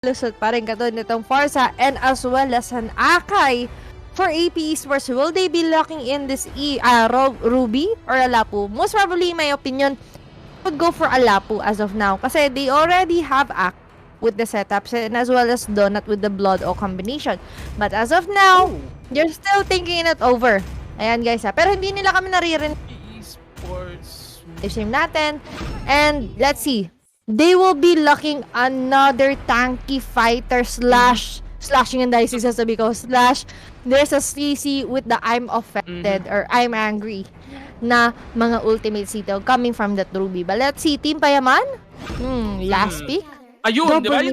lusot pa rin katulad nitong Forza and as well as an Akai. For AP Esports, will they be locking in this Ruby or Alapu? Most probably, in my opinion, I would go for Alapu as of now. Kasi they already have Ak with the setups and as well as Donut with the Blood O combination. But as of now, they're still thinking it over. Ayan guys ha. Pero hindi nila kami naririnig. Esports. Stream natin. And let's see. They will be locking another tanky fighter slashing and dicing sasabi ko there's a CC with the I'm affected or I'm angry na mga ultimates dito coming from that Ruby. But let's see, Team Payaman? Last pick? Ayun, di ba?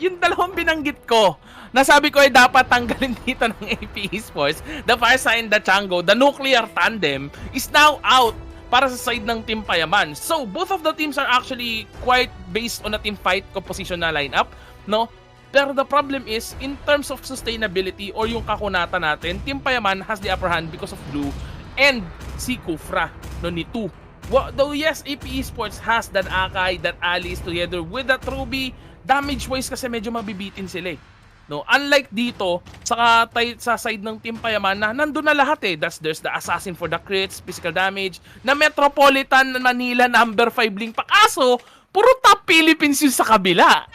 Yung dalawang binanggit ko. Nasabi ko ay dapat tanggalin dito ng AP Esports. The Farsa and the Chango, the nuclear tandem, is now out para sa side ng Team Payaman. So, both of the teams are actually quite based on a team fight composition na lineup, no? Pero the problem is, in terms of sustainability or yung kakunatan natin, Team Payaman has the upper hand because of Blue and si Kufra, no, ni 2. Well, though yes, AP Esports has that Akai, that Alice together with that Ruby, damage-wise kasi medyo mabibitin sila eh. No, unlike dito sa side ng Team Payaman na nandun na lahat eh. There's the assassin for the crits, physical damage, na Metropolitan Manila number 5 link pa. Kaso, puro top Philippines yung sa kabila.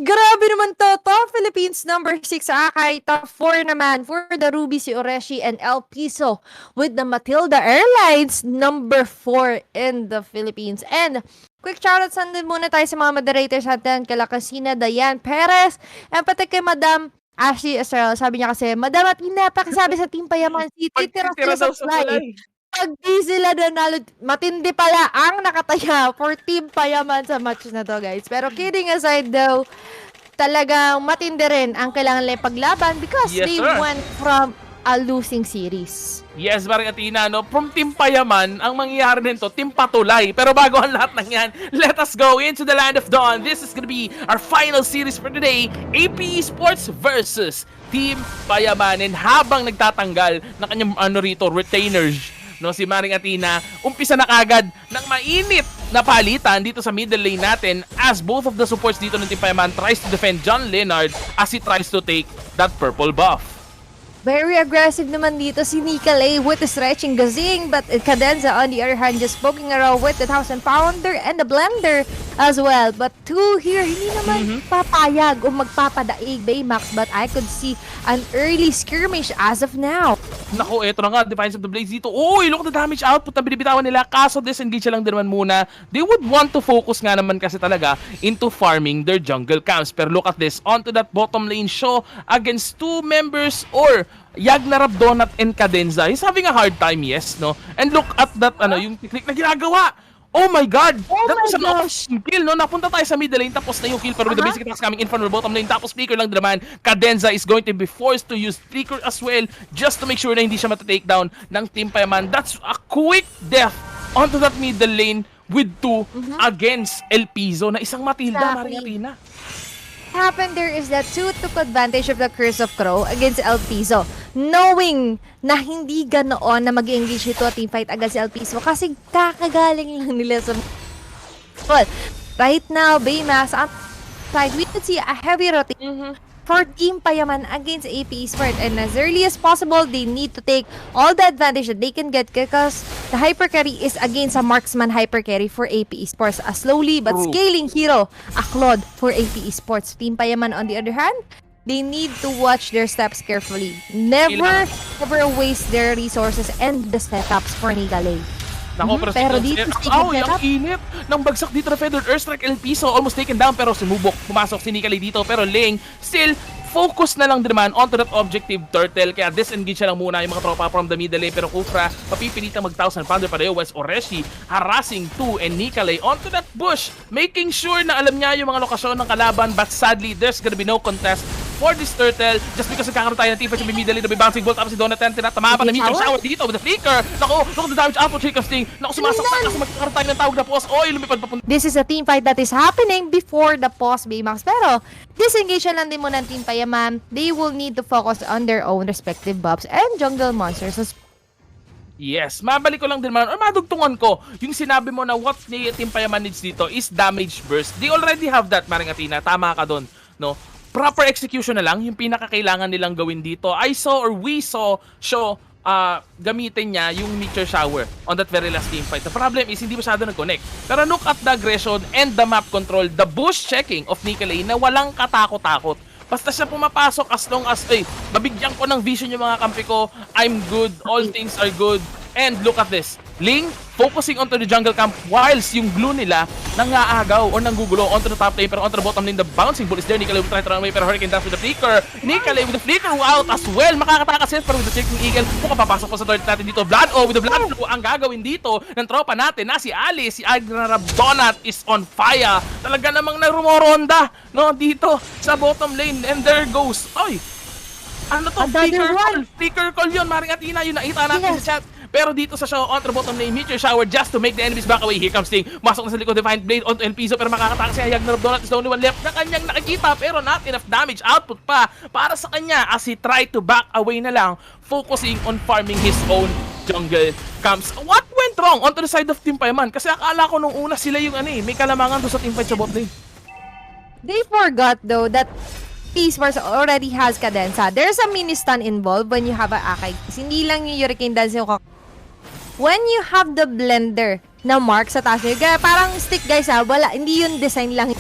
Grabe naman to. Top Philippines number 6 Akai. Top 4 naman for the Ruby si Oreshi and El Piso with the Matilda Airlines number 4 in the Philippines. And quick shoutouts nandun muna tayo sa mga moderators natin. Kala Casina, Dayan Perez, and pati kay Madam Ashley Estrella. Sabi niya kasi, Madam at pinapakisabi sa Team Payaman City, tira sa fly. Pag di sila nanalo, matindi pala ang nakataya for Team Payaman sa match na to, guys. Pero kidding aside though, talagang matindi rin ang kailangan nila paglaban because they went from a losing series. Yes, Athena, no? From Team Payaman, ang mangyayari nito, Team Patulay. Pero bago ang lahat ng yan, let us go into the Land of Dawn. This is gonna be our final series for today, AP Esports versus Team Payaman. And habang nagtatanggal ng kanyang retainers, no, si Maring Athena, umpisa na kagad ng mainit na palitan dito sa middle lane natin as both of the supports dito ng Team Payaman tries to defend John Leonard as he tries to take that purple buff. Very aggressive naman dito si Nicolay with the stretching gazing, but Cadenza on the other hand just poking around with the 1,000 pounder and the blender as well. But 2 here, hindi naman papayag o magpapadaig Baymax, but I could see an early skirmish as of now. Naku, eto na nga, Defiance of the Blades dito. Uy, look at the damage output na binibitawan nila. Kaso disengage lang din naman muna. They would want to focus nga naman kasi talaga into farming their jungle camps. Pero look at this, onto that bottom lane show against 2 members or Yagnarab, Donut, and Cadenza. He's having a hard time, yes, no? And look at that, yung technique na ginagawa. Oh my God! That was an awesome kill, no? Napunta tayo sa middle lane, tapos na yung kill, pero with the basic attacks coming in from the bottom lane, tapos flicker lang naman. Cadenza is going to be forced to use flicker as well, just to make sure na hindi siya mata-take down ng Team Payaman. That's a quick death onto that middle lane with 2 against El Piso na isang Matilda, Maring Athena. Happened there is that 2 took advantage of the Curse of Crow against El Piso, knowing na hindi ganoon na mag-engage ito at teamfight against El Piso kasi kakagaling lang nila sa well, right now, Baymax outside, we could see a heavy rotation for Team Payaman against AP Esports, and as early as possible, they need to take all the advantage that they can get because the hyper carry is against a marksman hyper carry for AP Esports. A slowly but scaling hero, a Claude for AP Esports. Team Payaman on the other hand, they need to watch their steps carefully. Never waste their resources and the setups for Nigalay. Pero dito yung init ng bagsak dito na Feathered Earthstrike El Piso almost taken down pero sumubok pumasok si Nicolay dito pero Ling still focus na lang din naman onto that objective turtle kaya disengage siya lang muna yung mga tropa from the middle lane pero Kufra papipilitang mag 1,000 pounder pareho West Oreshi harassing 2 and Nicolay onto that bush making sure na alam niya yung mga lokasyon ng kalaban but sadly there's gonna be no contest for this turtle just because nagkakaroon tayo ng teamfight sa middle lane na may bouncing bolt tapos si Donatan tinatama pa na meteor shower dito with the flicker. Naku, look at the damage output trick casting. Naku, sumasaktan kasi magkakaroon tayo ng tawag na pause. Oy, lumipad papunta. This is a team fight that is happening before the pause, Baymax. Pero disengage lang din muna ng Team Payaman. They will need to focus on their own respective buffs and jungle monsters. Yes, mabalik ko lang din man or madugtungan ko yung sinabi mo na what Team Payaman needs dito is damage burst. They already have that, Maring Athena. Tama ka doon. no? Proper execution na lang yung pinakakailangan nilang gawin dito. We saw gamitin niya yung meteor shower on that very last game fight. The problem is hindi masyado nag-connect. Pero look at the aggression and the map control, the bush checking of Nicolay na walang katakot-takot. Basta siya pumapasok as long as, mabigyan ko ng vision yung mga kampi ko, I'm good, all things are good. And look at this. Ling focusing onto the jungle camp whilst yung blue nila nangaagaw or nanggugulo onto the top lane pero onto the bottom lane. The bouncing ball is there. Nicolay will try to run away pero Hurricane Dash with the flicker. Nicolay with the flicker out as well. Makakatakas pero with the Chicken Eagle. Mukhang papasok pa sa turret natin dito. With the Blood Blue ang gagawin dito ng tropa natin na si Alice. Si Donut is on fire. Talaga namang narumoronda, no, dito sa bottom lane. And there goes. Ano to? Flicker call yun. Maring Athena yun nakita natin sa chat. Pero dito sa show, onto the bottom lane, meteor shower just to make the enemies back away. Here comes Sting. Masok na sa likod, Divine Blade onto El Piso. Pero makakatakas si Hayag na Donut is the only one left na kanyang nakikita. Pero not enough damage output pa para sa kanya as he tried to back away na lang, focusing on farming his own jungle camps. What went wrong onto the side of Team Payaman? Kasi akala ko nung una sila yung may kalamangan doon sa teamfight sa bot lane. They forgot though that Esports already has Cadenza. There's a mini stun involved when you have a Akai. Hindi lang yung Hurricane Dance yung when you have the blender na mark sa taas nyo, parang stick guys wala, hindi yun design lang,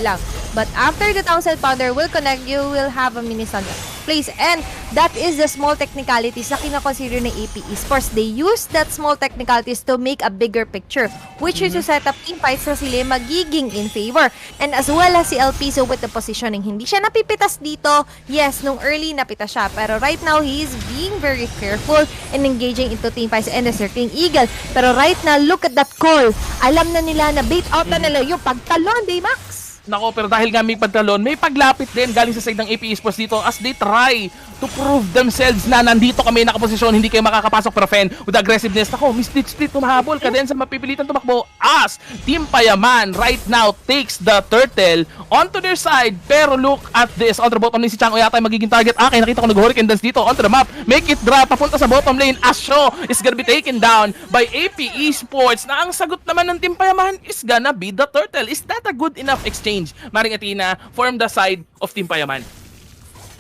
lang. But after the Townsend Powder will connect, you will have a mini stun place. And that is the small technicalities na kinakonsider ng AP Esports. They use that small technicalities to make a bigger picture, which is to set up team fights na sila magiging in favor. And as well as si El Piso with the positioning, hindi siya napipitas dito. Yes, nung early napitas siya, pero right now he is being very careful and engaging into team fights and the Circling Eagle. Pero right now, look at that call. Alam na nila na bait out na nila yung pagtalon, Baymax. Nako, pero dahil nga may pagtalon, may paglapit din galing sa side ng AP Esports dito as they try to prove themselves na nandito kami nakaposisyon, hindi kayo makakapasok. Pero Fen, with aggressiveness, nako, split tumahabol ka din sa mapipilitan tumakbo as Team Payaman right now takes the turtle onto their side. Pero look at this, on the bottom lane si Chang yata magiging target. Nakita ko nag-Hurricane Dance dito onto the map, make it drop, papunta sa bottom lane as Shaw is gonna be taken down by AP Esports na ang sagot naman ng Team Payaman is gonna be the turtle. Is that a good enough exchange, Maring Athena, from the side of Team Payaman?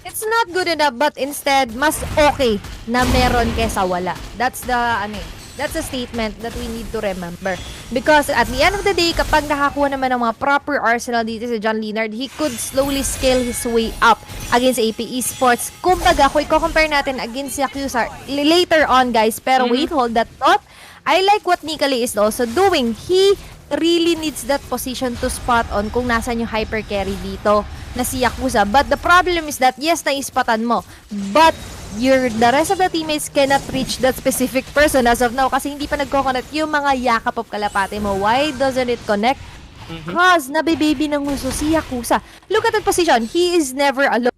It's not good enough, but instead, mas okay na meron kesa wala. That's a statement that we need to remember. Because at the end of the day, kapag nakakuha naman ng mga proper arsenal dito si John Leonard, he could slowly scale his way up against AP Esports. Kumbaga, kung i-compare natin against Yakuza later on, guys, pero wait, hold that thought. I like what Nicolay is also doing. He really needs that position to spot on kung nasan yung hyper carry dito na si Yakuza. But the problem is that, yes, naispatan mo. But the rest of the teammates cannot reach that specific person as of now kasi hindi pa nagko-connect yung mga yakap of kalapate mo. Why doesn't it connect? Because nabibaby ng gusto si Yakuza. Look at that position. He is never alone.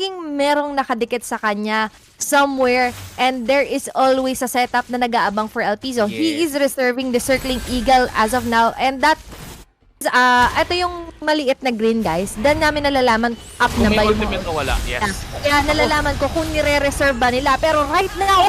Merong nakadikit sa kanya somewhere and there is always a setup na nag-aabang for El Piso. Yes. He is reserving the Circling Eagle as of now and that ito yung maliit na green, guys. Dan namin nalalaman up na ba yung ultimate o wala. Yes. Kaya nalalaman ko kung nire-reserve ba nila. Pero right now,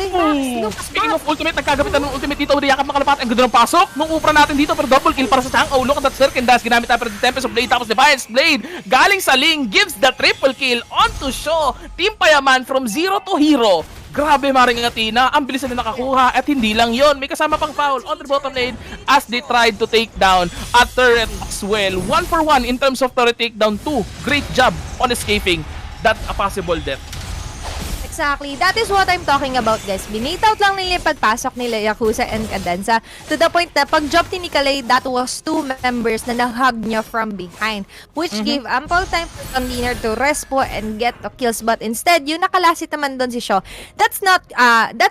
Speaking of ultimate, nagkagapitan ng ultimate dito. Yakap ng kalapat. Ang ganda ng pasok. Nung upra natin dito, pero double kill para sa Chang. Look at that Circle Dash. Ginamit tayo pero the Tempest of Blade. Tapos Defiance Blade. Galing sa Ling. Gives the triple kill onto Shaw. Team Payaman from 0 to hero. Grabe, Maring Athena, ang bilis na nakakuha at hindi lang yon, may kasama pang foul on the bottom lane as they tried to take down a turret as well. 1-for-1 in terms of turret takedown. 2, great job on escaping that a possible death. Exactly. That is what I'm talking about, guys. Binate out lang nila yung pagpasok nila Yakuza and Cadenza to the point na pag-jump ni Nicolay, that was 2 members na nahug niya from behind, which gave ample time for John Leonard to respo and get the kills. But instead, yung nakalasit naman doon si Shaw, that's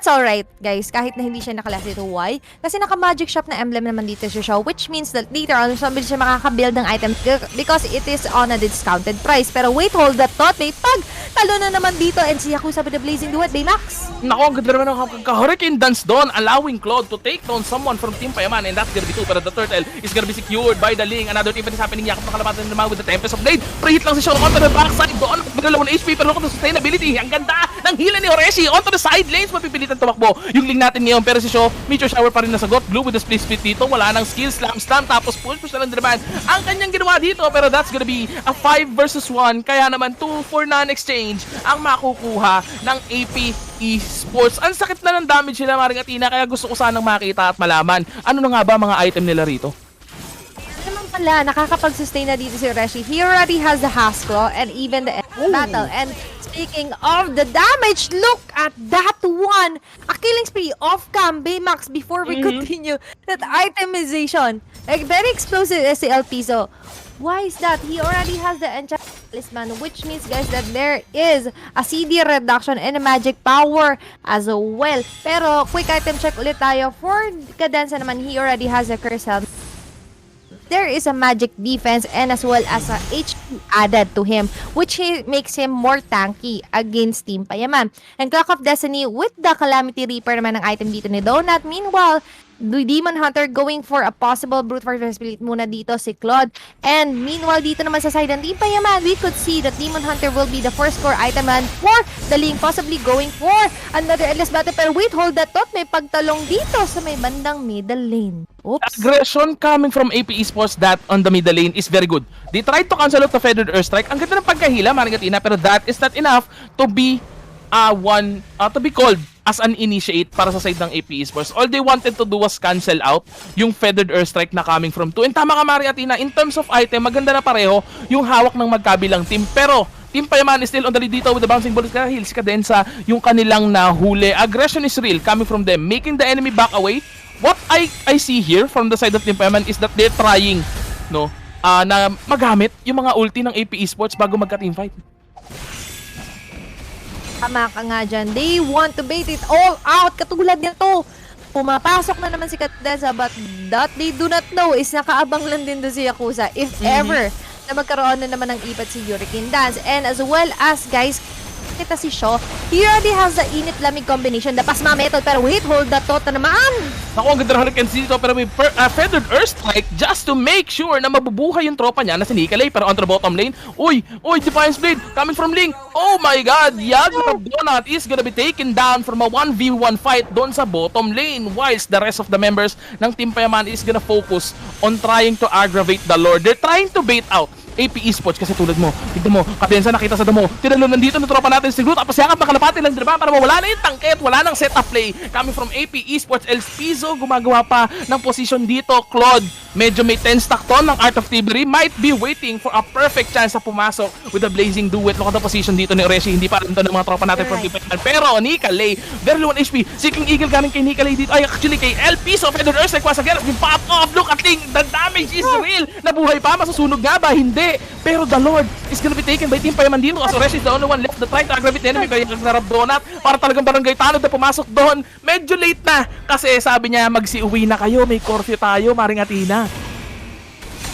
alright, guys. Kahit na hindi siya nakalasit. Why? Kasi naka-magic shop na emblem naman dito si Shaw, which means that later on, mabilis siya makaka-build ng item because it is on a discounted price. Pero wait, hold that thought. May pag talo na naman dito and si Yakuza with the blazing duet, Baymax. Nako, ang ganda naman ng hurricane dance doon, allowing Claude to take down someone from Team Payaman, and that's gonna be two. Pero the turtle is gonna be secured by the Ling. Another team is happening. Yakap na kalapatan naman with the Tempest of Blade. Preheat lang si Sean onto the backside doon. Magdala 1 HP, pero look at the sustainability. Ang ganda ng hila ni Oreshi onto the side lanes. Mapipilitan tumakbo yung Ling natin ngayon, pero si Shaw, Meteor Shower pa rin nasagot. Blue with the split dito. Wala nang skill, slam, tapos push na lang naman ang kanyang ginawa dito, pero that's gonna be a 5 versus 1. Kaya naman 2 for non-exchange ang makukuha ng AP Esports. Ang sakit na ng damage nila, Maring Athena, kaya gusto ko sanang makita at malaman ano na nga ba mga item nila rito. Naman pala, nakakapag-sustain na dito si Reshi. He already has the Hasclaw and even the battle. And speaking of the damage, look at that one! A killing spree off-cam, Baymax, before we continue. That itemization. Like, very explosive as si El Piso. Why is that? He already has the enchant talisman, which means, guys, that there is a CD reduction and a magic power as well. Pero, quick item check ulit tayo. For Cadenza naman, he already has a curse helmet. There is a magic defense and as well as a HP added to him, which makes him more tanky against Team Payaman. And Clock of Destiny with the Calamity Reaper naman ng item dito ni Donut. Meanwhile, the Demon Hunter going for a possible brute force spirit muna dito si Claude. And meanwhile, dito naman sa side ng Team Payaman, we could see that Demon Hunter will be the first core item and for the Ling possibly going for another endless battle. Pero wait, hold that thought, may pagtalong dito sa may bandang middle lane. Oops. Aggression coming from AP Esports that on the middle lane is very good. They tried to cancel out the Feathered Earthstrike. Ang ganda ng pagkahila, Maring Athena, pero that is not enough to be to be called as an initiate para sa side ng AP Esports. All they wanted to do was cancel out yung Feathered Earthstrike na coming from 2. And tama ka, Maring Athena, in terms of item, maganda na pareho yung hawak ng magkabilang team. Pero Team Payaman is still on the lead dito with the bouncing bullets dahil si Cadenza yung kanilang nahuli. Aggression is real coming from them, making the enemy back away. What I see here from the side of Team Payaman is that they're trying na magamit yung mga ulti ng AP Esports bago magka-teamfight. Tama ka nga dyan. They want to bait it all out. Katulad nito. Pumapasok na naman si Cadenza, but that they do not know is nakaabang lang din doon si Yakuza. If ever na magkaroon na naman ng ipat si Hurricane Dance. And as well as, guys, kita si Shaw, he already has the init-lamig combination, the pasma method, pero wait, hold that thought na naman! Ako, ang ganda ng Hurricane dito, pero may Feathered Earthstrike just to make sure na mabubuhay yung tropa niya na si Nikolay, pero on the bottom lane, uy, Defiance Blade, coming from Ling, oh my god, Yagna Donut is gonna be taken down from a 1v1 fight doon sa bottom lane, whilst the rest of the members ng Team Payaman is gonna focus on trying to aggravate the Lord. They're trying to bait out AP Esports kasi tulad mo, tignan mo, Cadenza nakita sa damo, tinalo nandito na tropa natin si Groot, tapos yakap na kalapati lang diba para mawala na yung tangket, wala nang setup play coming from AP Esports. El Piso gumagawa pa ng position dito. Claude, medyo may 10 stack ton ng Art of Thievery, might be waiting for a perfect chance sa pumasok with the blazing duet. Look at the position dito ni Oreshi, hindi pa rin to ng mga tropa natin from Team Payaman, pero Nikolay, very low on HP, Seeking Eagle galing kay Nikolay dito, ay actually kay El Piso. Feathered Earthstrike once again, pop off, look at Ling, the damage is real. Nabuhay pa, masusunog nga ba? Hindi. Pero the Lord is gonna be taken by Team Payaman dito as Oreshi is the only one left to try to aggravate the enemy. Kaya narap Donut para talagang barangay tanod na pumasok doon. Medyo late na kasi sabi niya magsiuwi na kayo, may curfew tayo, Maring Athena.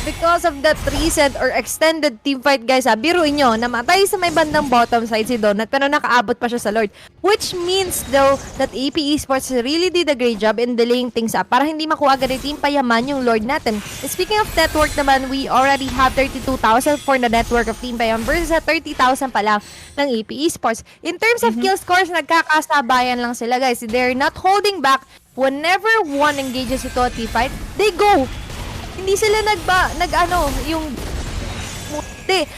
Because of that recent or extended team fight, guys, biruin nyo, namatay sa may bandang bottom side si Donut, pero nakaabot pa siya sa Lord. Which means, though, that AP Esports really did a great job in delaying things up para hindi makuha agad ni Team Payaman yung Lord natin. Speaking of network naman, we already have 32,000 for the network of Team Payaman versus 30,000 pa lang ng AP Esports. In terms of kill scores, nagkakasabayan lang sila, guys. They're not holding back. Whenever one engages into a team fight, they go. Hindi sila yung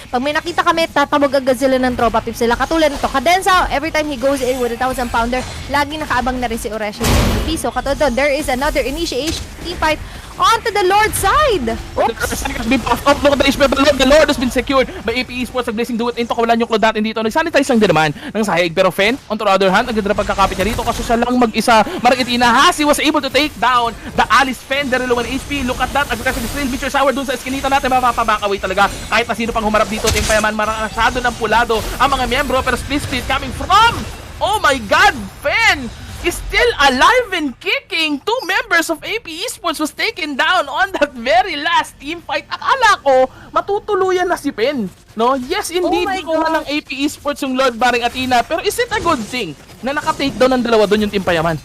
pag may nakita kami, tatawag agad sila ng tropa pips sila. Katulad nito, Cadenza, every time he goes in with a 1,000 pounder, laging nakaabang na rin si Oreshi ng piso. Katulad doon, there is another initiation team fight onto the Lord side. Oops! Been puffed up, look at the HP of the Lord. The Lord has been secured by AP Esports. Nag-blazing duet into, kawalan yung Claude natin dito. Nag-sanitize lang din naman ng sahig. Pero Fen, on the other hand, ang ganda na pagkakapit niya dito kasi siya lang mag-isa. Maring Athena, he was able to take down the Alice Fen. Very low on HP. Look at that. Aggressive skill. Meteor Shower dun sa eskinita natin. Mapapaback away talaga. Kahit na sino pang humarap dito, Team Payaman, masyado ng pulado ang mga miyembro. Pero split coming from, oh my god, Fen is still alive and kicking. 2 members of AP Esports was taken down on that very last team fight. Akala ko matutuluyan na si Pen. No? Yes, indeed, Oh my nakuha ng AP Esports yung Lord Baring Athena, pero is it a good thing na naka-takedown ng dalawa doon yung Team Payaman?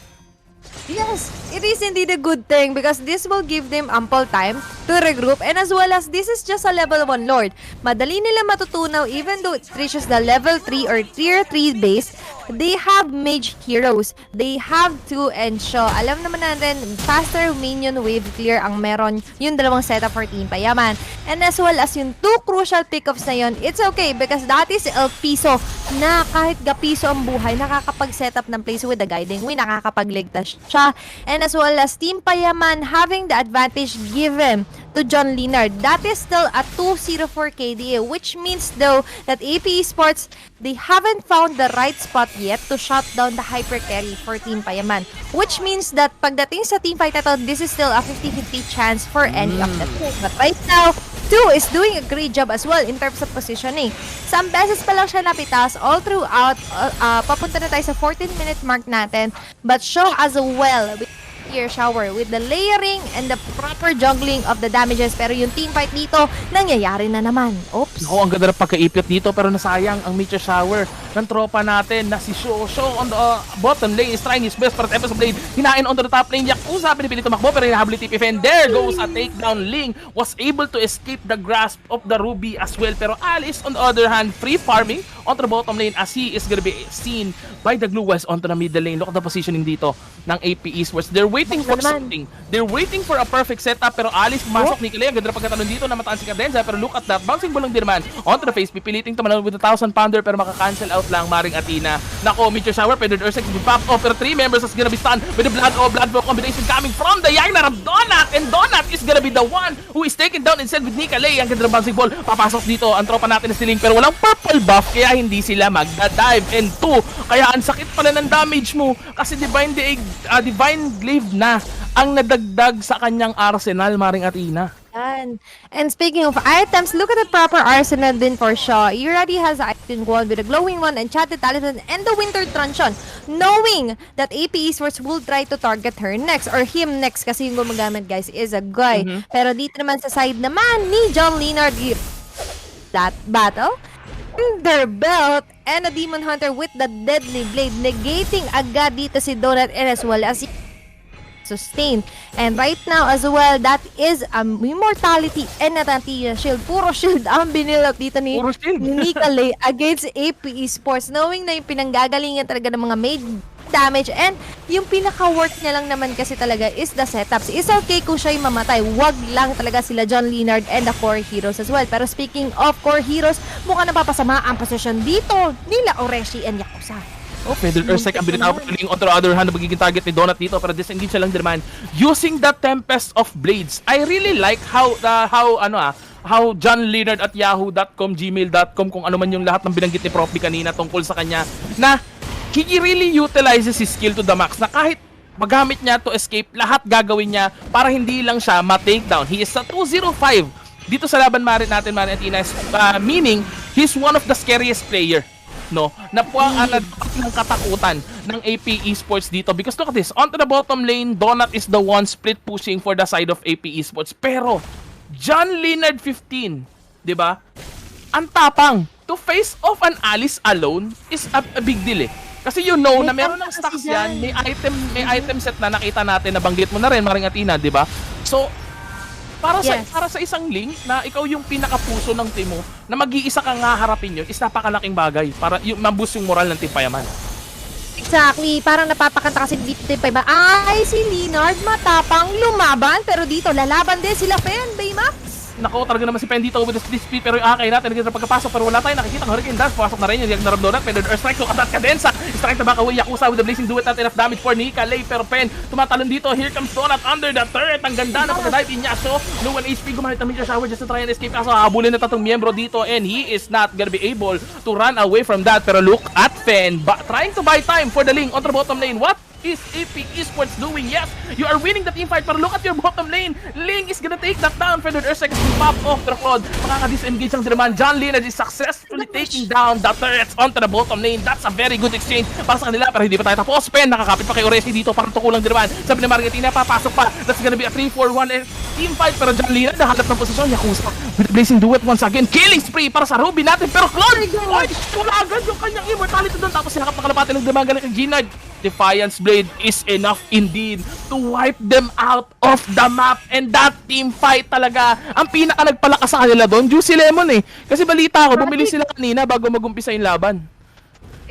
Yes, it is indeed a good thing because this will give them ample time to regroup, and as well as this is just a level 1 Lord. Madali nila matutunaw even though it reaches the level 3 or tier 3 base, they have mage heroes. They have to ensure. Alam naman natin, faster minion wave clear ang meron yung dalawang setup for Team Payaman. And as well as yung 2 crucial pickups na yun, it's okay because that is El Piso na kahit gapiso ang buhay, nakakapag-setup ng place with the guiding wing, nakakapagligtas siya. And as well as Team Payaman having the advantage given to John Leonard. That is still a 204 KDA, which means though that AP Esports, they haven't found the right spot yet to shut down the hyper carry for Team Payaman. Which means that pagdating sa team fight ito, this is still a 50-50 chance for any of the two. But right now, 2 is doing a great job as well in terms of positioning. Some beses pa lang siya napitas all throughout. Papunta na tayo sa 14-minute mark natin. But show as well with Gear Shower with the layering and the proper juggling of the damages. Pero yung team fight dito, nangyayari na naman. Oops. Ang ganda ng pagkaipit dito pero nasayang ang Meteor Shower ng tropa natin na si Shosho on the bottom lane is trying his best para Tempest of Blade. Hinain onto the top lane. Yakuza, pinipili tumakbo pero hinahabol TP and there goes a takedown. Ling was able to escape the grasp of the Ruby as well. Pero Alice on the other hand, free farming onto the bottom lane as he is gonna be seen by the Glue Wells onto the middle lane. Look at the positioning dito ng AP Esports. They're waiting for something. They're waiting for a perfect setup pero Alice pumasok ni Kalea. Ganda na pagkatalon dito na mataan si Cadenza pero look at that. Bouncing ball lang din naman onto the face. Pipiliting tumalon with a 1,000 pounder pero makakancel out lang Maring Athena. Nako, Meteor Shower, Pedro Ursek will pop off pero 3 members is gonna be stunned with the blood flow combination coming from the Yagnar of Donut and Donut is gonna be the one who is taken down instead with Nika Lei. Ang ganda ng bouncing ball. Papasok dito ang tropa natin na siling pero walang purple buff kaya hindi sila magda-dive. And 2, kaya ang sakit pala ng damage mo kasi Divine Glaive na ang nadagdag sa kanyang arsenal, Maring Athena. And speaking of items, look at the proper arsenal din for Shaw. He already has the item one with the glowing one, enchanted talisman, and the winter truncheon. Knowing that AP Esports will try to target her next or him next kasi yung gumagamit guys is a guy. Pero dito naman sa side naman ni John Leonard, that battle their belt and a Demon Hunter with the deadly blade, negating agad dito si Donut and as well as sustain. And right now as well, that is immortality and Athena shield. Puro shield ang binilap dito ni Nika Lei against AP Esports. Knowing na yung pinanggagalingan talaga ng mga made damage and yung pinaka-work niya lang naman kasi talaga is the setups. Is okay kung siya'y mamatay. Wag lang talaga sila John Leonard and the core heroes as well. Pero speaking of core heroes, mukhang napapasama ang posisyon dito nila Oreshi and Yakuza. Oh, Pedro Ursek ang binitaw on the other hand, magiging target ni Donut dito pero disengage siya lang din naman using the Tempest of Blades. I really like how John Leonard at yahoo.com, gmail.com, kung ano man yung lahat ng binanggit ni Prof. B kanina tungkol sa kanya na he really utilizes his skill to the max na kahit magamit niya to escape, lahat gagawin niya para hindi lang siya ma-takedown. He is sa 205 dito sa laban natin, Marin Athena, meaning he's one of the scariest player. No, napuang ng katakutan ng AP Esports dito because look at this, onto the bottom lane, Donut is the one split pushing for the side of AP Esports. Pero John Leonard 15, 'di ba? Ang tapang to face off an Alice alone is a big deal eh. Kasi you know na meron ng stocks yan, may item set na nakita natin, nabanggit mo na rin Maring Athena, 'di ba? So para sa isang link na ikaw yung pinakapuso ng team mo na mag-iisa kang haharapin yun is napakalaking bagay para yung maboost yung moral ng Team Payaman. Exactly, parang napapakanta kasi dito Team Payaman. Ay, si Leonard matapang lumaban pero dito lalaban din sila Pen, Baymax. Nako, talaga naman si Pen dito with the speed pero yung akay natin nagkita pagkapasok pero wala tayong nakikita ng Hurricane Dance. Pasok na rin yung Yagnar of Donut, Pedro Earthstrike, look at that Cadenza. Is trying to back away Yakuza with the blazing duet, not enough damage for Nika Lei pero Pen tumatalon dito. Here comes Donut under the turret. Ang ganda na pagka-dive niya. So, no 1 HP, gumamit ng Meteor Shower just to try and escape. Kaso habulin na tatlong miyembro dito and he is not gonna be able to run away from that. Pero look at Pen trying to buy time for the link on the bottom lane. What? is AP Esports doing? Yes, you are winning the team fight, but look at your bottom lane. Ling is gonna take that down. Further Earth seconds to pop off the Claude. Makaka-disengage ang naman. John Leonard is successfully taking down the turrets onto the bottom lane. That's a very good exchange para sa kanila, pero hindi pa tayo tapos. Pen, nakakapit pa kay Oresi dito, parang tukulang din naman. Sabi ni Margatina, papasok pa. That's gonna be a 3-4-1 team fight, pero John Leonard nahanap ng posisyon. Yakuza with Blazing Duet once again. Killing spree para sa Ruby natin, pero Claude! Oy, wala agad yung kanyang immortality doon. Tapos sinakap na kalapati ng damang galing kay Ginard. Defiance Blade is enough indeed to wipe them out of the map, and that team fight talaga ang pinaka nagpalakas sa kanila doon, Juicy Lemon eh. Kasi balita ko, bumili sila kanina bago mag-umpisa yung laban.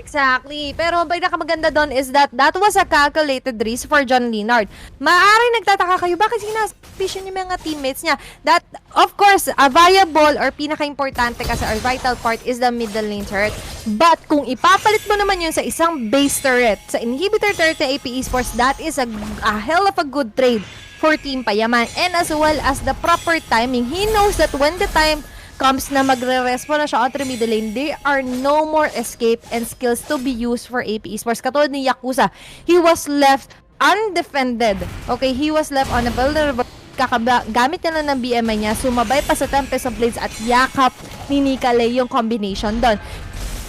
Exactly. Pero ang pinakamaganda doon is that was a calculated risk for John Leonard. Maaaring nagtataka kayo, bakit sinasapisyon yung mga teammates niya? That, of course, a viable or pinaka-importante kasi or vital part is the middle lane turret. But kung ipapalit mo naman yun sa isang base turret, sa inhibitor turret ng AP Esports, that is a hell of a good trade for Team Payaman. And as well as the proper timing, he knows that when the time comes na magre-respawn na siya onto the middle lane, there are no more escape and skills to be used for AP Esports. Katulad ni Yakuza, he was left undefended. Okay, he was left on a vulnerable. Gamit na lang ng BMI niya, sumabay pa sa Tempest of Blades at yakap ni Nikale yung combination doon.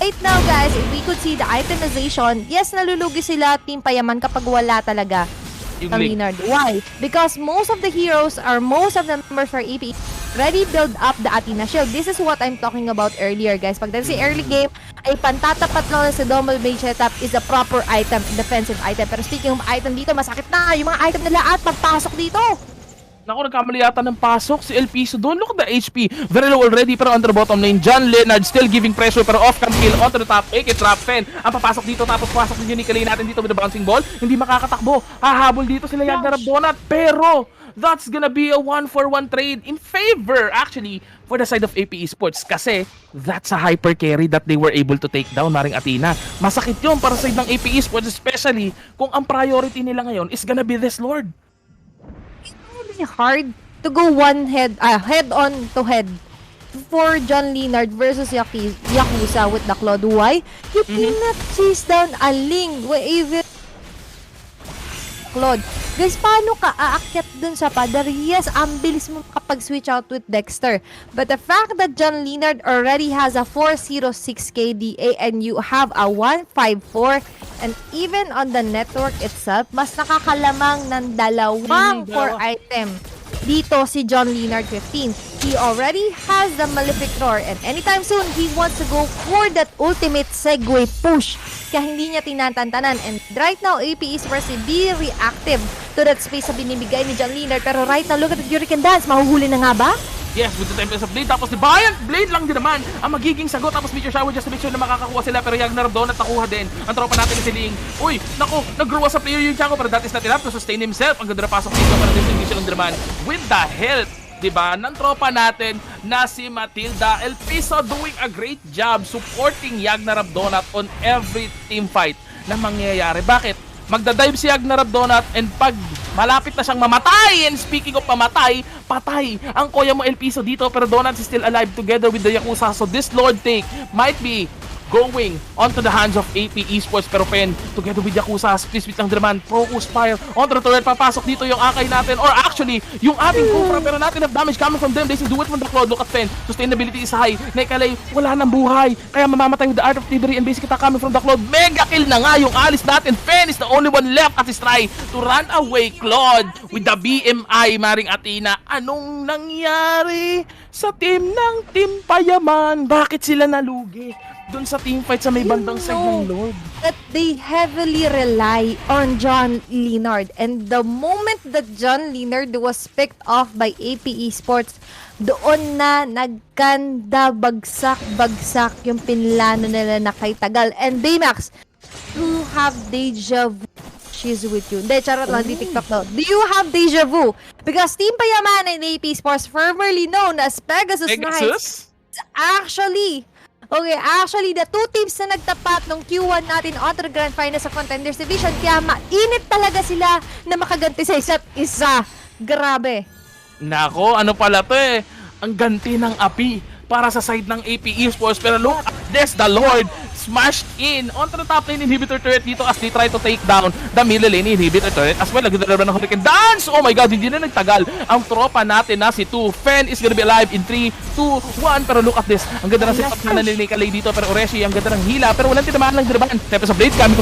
Right now guys, if we could see the itemization, yes, nalulugi sila Team Payaman kapag wala talaga ang Leonard. Why? Because most of the heroes or most of the members for AP ready build up the Athena Shield. This is what I'm talking about earlier, guys. Pagdating sa early game, ay pantatapat lang sa double mage setup is the proper item, defensive item. Pero speaking of item dito, masakit na yung mga item nila at pagpasok dito. Naku, nagkamali yata ng pasok si El Piso doon. Look at the HP. Very low already, pero on the bottom lane. John Leonard still giving pressure, pero off-cam kill onto the top. AK trap pen. Ang papasok dito, tapos pasok din yung Nikalay natin dito with the bouncing ball. Hindi makakatakbo. Hahabol dito sila Yagnarab Donut. Pero that's gonna be a 1-for-1 trade in favor, actually, for the side of AP Esports. Kasi that's a hyper carry that they were able to take down, Maring Athena. Masakit yun para sa side ng AP Esports, especially kung ang priority nila ngayon is gonna be this Lord. Hard to go head on to head for John Leonard versus Yakuza with the Claude. Why? You cannot chase down a Ling even Claude. Guys, paano ka aakyat dun sa pader? Yes, ang bilis mo kapag switch out with Dexter. But the fact that John Leonard already has a 406 KDA and you have a 154, and even on the network itself, mas nakakalamang ng dalawang core item. Dito si John Leonard 15. He already has the Malefic Roar, and anytime soon, he wants to go for that ultimate segue push. Kaya hindi niya tinatantanan. And right now, AP Esports be reactive to that space na binibigay ni John Leonard. Pero right now, look at the Hurricane Dance. Mahuhuli na nga ba? Yes, with the Tempest of Blade. Tapos Defiant Blade lang din naman ang magiging sagot. Tapos Meteor Shower just to make sure na makakakuha sila. Pero Yagnarab Donut nakuha din. Ang tropa natin si Ling. Uy, naku, nag-grow sa player yung Chango. Pero that is not enough to sustain himself. Ang ganda na pasok dito para distinguish lang din naman. With the help, diba, ng tropa natin na si Matilda. El Piso doing a great job supporting Yagnarab Donut on every team fight na mangyayari. Bakit? Magdadive si Yagnarab Donut, and pag malapit na siyang mamatay, and speaking of mamatay, patay ang kuya mo El Piso dito, pero Donut is still alive together with the Yakuza. So this Lord take might be going onto the hands of AP Esports, pero Pen together with Yakuza, split lang naman, focus fire onto the turret, papasok dito yung akay natin, or actually yung ating Cobra, pero natin have damage coming from them. They do it from the Cloud. Look at Pen, sustainability is high. Nikalay, wala nang buhay, kaya mamamatay with the Art of Thievery, and basically coming from the Cloud. Mega kill na nga yung alis natin. Pen is the only one left at his try to run away Claude with the BMI, Maring Athena. Anong nangyari sa team ng Team Payaman? Bakit sila nalugi doon sa team fight sa may bandang side ng Lord? That they heavily rely on John Leonard. And the moment that John Leonard was picked off by AP Esports, doon na nagkanda bagsak yung pinlano nila na kay Tagal. And Baymax, you have deja vu. She's with you. Hindi, charot lang, di TikTok no. Do you have deja vu? Because Team Payaman and AP Esports, formerly known as Pegasus Knights, actually, the two teams na nagtapat nung Q1 natin onto the Grand Finals sa Contenders Division, kaya mainit talaga sila na makaganti sa isa't isa. Grabe. Nako, ano pala to eh? Ang ganti ng api para sa side ng AP Esports. Pero look at this, the Lord smashed in onto the top lane inhibitor turret dito as they try to take down the middle lane inhibitor turret as well. Nagdadala ng Hurricane Dance! Oh my god, hindi na nagtagal ang tropa natin na si 2. Fen is gonna be alive in 3, 2, 1. Pero look at this. Ang ganda ng setup na ni Nikalay dito. Pero Oreshi, ang ganda ng hila. Pero walang tinamaan ng dinabahan. Tempest of Blade coming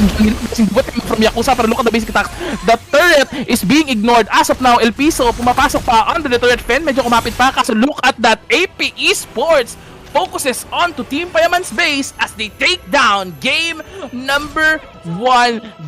from Yakuza. Pero look at the basic attacks. The turret is being ignored. As of now, El Piso pumapasok pa under the turret. Fen medyo kumapit pa. Kaso look at that. AP Esports focuses on to Team Payaman's base as they take down game number 1.